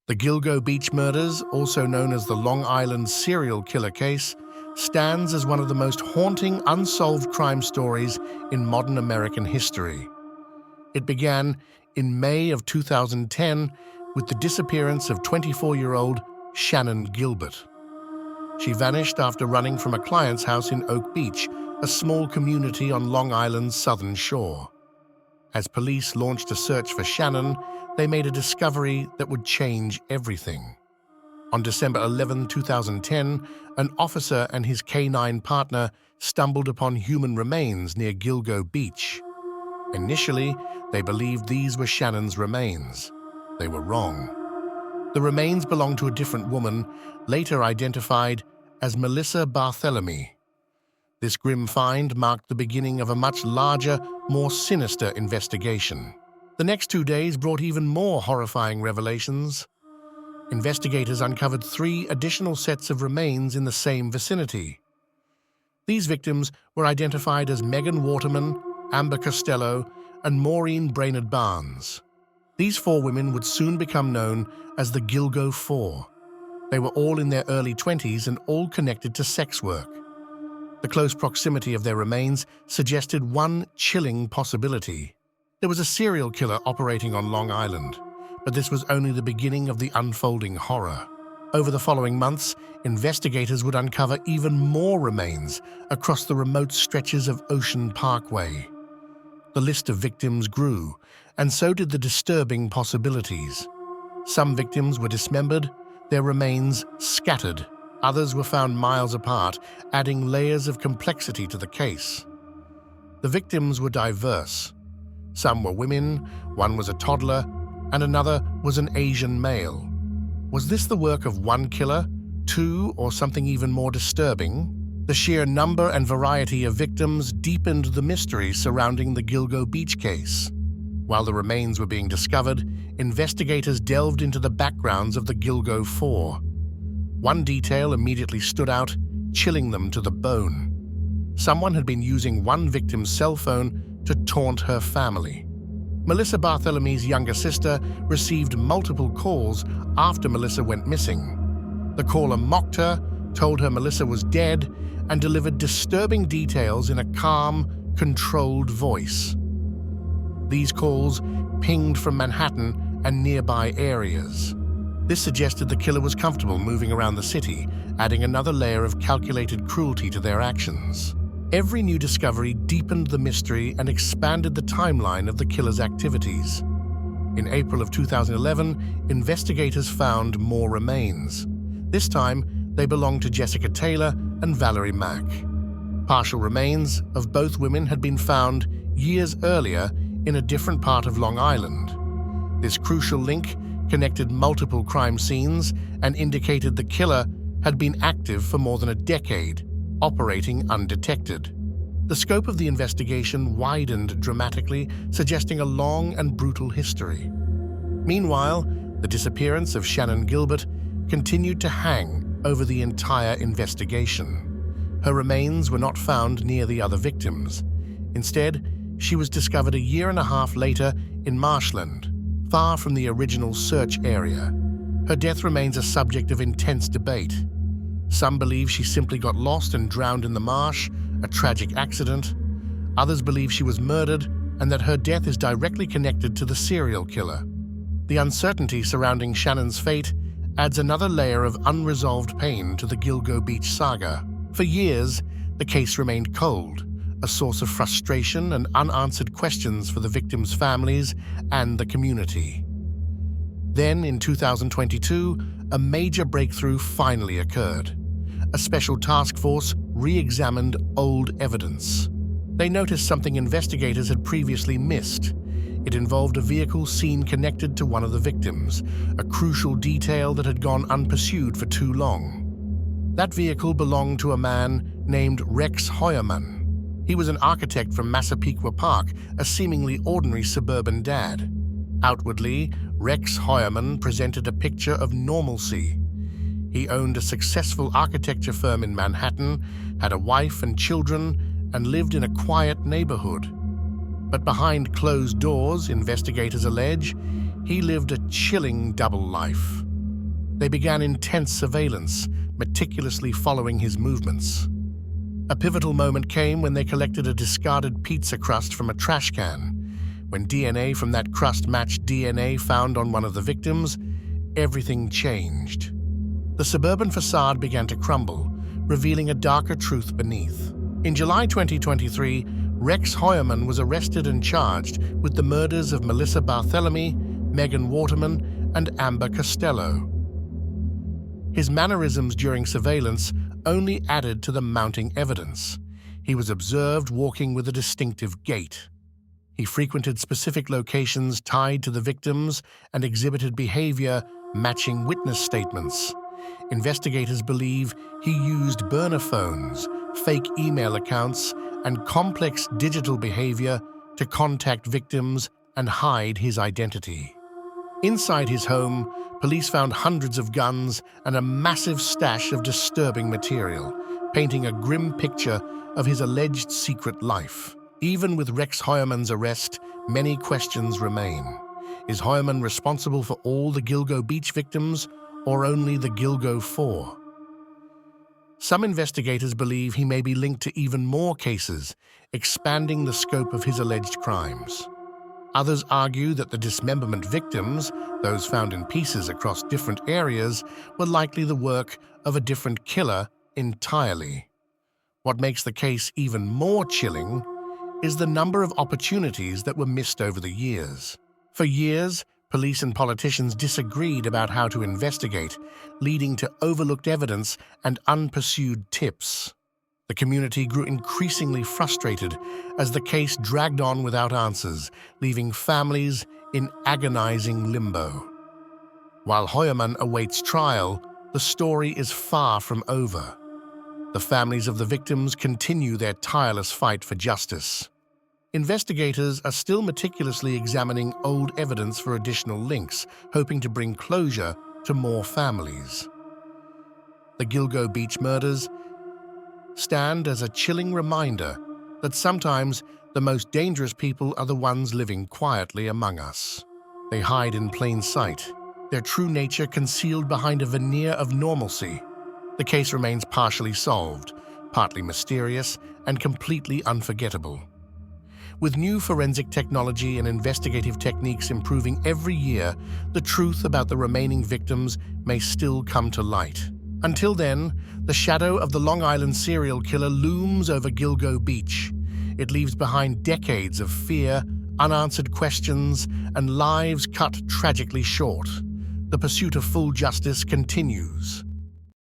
The Gilgo Beach murders, also known as the Long Island serial killer case, stands as one of the most haunting unsolved crime stories in modern American history. It began in May of 2010 with the disappearance of 24-year-old Shannan Gilbert. She vanished after running from a client's house in Oak Beach, a small community on Long Island's southern shore. As police launched a search for Shannan, they made a discovery that would change everything. On December 11, 2010, an officer and his K-9 partner stumbled upon human remains near Gilgo Beach. Initially, they believed these were Shannan's remains. They were wrong. The remains belonged to a different woman, later identified as Melissa Barthelemy. This grim find marked the beginning of a much larger, more sinister investigation. The next 2 days brought even more horrifying revelations. Investigators uncovered 3 additional sets of remains in the same vicinity. These victims were identified as Megan Waterman, Amber Costello, and Maureen Brainerd Barnes. These 4 women would soon become known as the Gilgo Four. They were all in their early 20s and all connected to sex work. The close proximity of their remains suggested one chilling possibility. There was a serial killer operating on Long Island, but this was only the beginning of the unfolding horror. Over the following months, investigators would uncover even more remains across the remote stretches of Ocean Parkway. The list of victims grew, and so did the disturbing possibilities. Some victims were dismembered, their remains scattered. Others were found miles apart, adding layers of complexity to the case. The victims were diverse. Some were women, one was a toddler, and another was an Asian male. Was this the work of one killer, 2, or something even more disturbing? The sheer number and variety of victims deepened the mystery surrounding the Gilgo Beach case. While the remains were being discovered, investigators delved into the backgrounds of the Gilgo Four. One detail immediately stood out, chilling them to the bone. Someone had been using one victim's cell phone to taunt her family. Melissa Barthelemy's younger sister received multiple calls after Melissa went missing. The caller mocked her, told her Melissa was dead, and delivered disturbing details in a calm, controlled voice. These calls pinged from Manhattan and nearby areas. This suggested the killer was comfortable moving around the city, adding another layer of calculated cruelty to their actions. Every new discovery deepened the mystery and expanded the timeline of the killer's activities. In April of 2011, investigators found more remains. This time, they belonged to Jessica Taylor and Valerie Mack. Partial remains of both women had been found years earlier in a different part of Long Island. This crucial link connected multiple crime scenes and indicated the killer had been active for more than a decade, operating undetected. The scope of the investigation widened dramatically, suggesting a long and brutal history. Meanwhile, the disappearance of Shannan Gilbert continued to hang over the entire investigation. Her remains were not found near the other victims. Instead, she was discovered a year and a half later in marshland, far from the original search area. Her death remains a subject of intense debate. Some believe she simply got lost and drowned in the marsh, a tragic accident. Others believe she was murdered and that her death is directly connected to the serial killer. The uncertainty surrounding Shannan's fate adds another layer of unresolved pain to the Gilgo Beach saga. For years, the case remained cold, a source of frustration and unanswered questions for the victims' families and the community. Then, in 2022, a major breakthrough finally occurred. A special task force re-examined old evidence. They noticed something investigators had previously missed. It involved a vehicle seen connected to one of the victims, a crucial detail that had gone unpursued for too long. That vehicle belonged to a man named Rex Heuermann. He was an architect from Massapequa Park, a seemingly ordinary suburban dad. Outwardly, Rex Heuermann presented a picture of normalcy. He owned a successful architecture firm in Manhattan, had a wife and children, and lived in a quiet neighborhood. But behind closed doors, investigators allege, he lived a chilling double life. They began intense surveillance, meticulously following his movements. A pivotal moment came when they collected a discarded pizza crust from a trash can. When DNA from that crust matched DNA found on one of the victims, everything changed. The suburban facade began to crumble, revealing a darker truth beneath. In July 2023, Rex Heuermann was arrested and charged with the murders of Melissa Barthelemy, Megan Waterman, and Amber Costello. His mannerisms during surveillance only added to the mounting evidence. He was observed walking with a distinctive gait. He frequented specific locations tied to the victims and exhibited behavior matching witness statements. Investigators believe he used burner phones, fake email accounts, and complex digital behavior to contact victims and hide his identity. Inside his home, police found hundreds of guns and a massive stash of disturbing material, painting a grim picture of his alleged secret life. Even with Rex Heuermann's arrest, many questions remain. Is Heuermann responsible for all the Gilgo Beach victims, or only the Gilgo Four? Some investigators believe he may be linked to even more cases, expanding the scope of his alleged crimes. Others argue that the dismemberment victims, those found in pieces across different areas, were likely the work of a different killer entirely. What makes the case even more chilling is the number of opportunities that were missed over the years. For years, police and politicians disagreed about how to investigate, leading to overlooked evidence and unpursued tips. The community grew increasingly frustrated as the case dragged on without answers, leaving families in agonizing limbo. While Heuermann awaits trial, the story is far from over. The families of the victims continue their tireless fight for justice. Investigators are still meticulously examining old evidence for additional links, hoping to bring closure to more families. The Gilgo Beach murders stand as a chilling reminder that sometimes the most dangerous people are the ones living quietly among us. They hide in plain sight, their true nature concealed behind a veneer of normalcy. The case remains partially solved, partly mysterious, and completely unforgettable. With new forensic technology and investigative techniques improving every year, the truth about the remaining victims may still come to light. Until then, the shadow of the Long Island serial killer looms over Gilgo Beach. It leaves behind decades of fear, unanswered questions, and lives cut tragically short. The pursuit of full justice continues.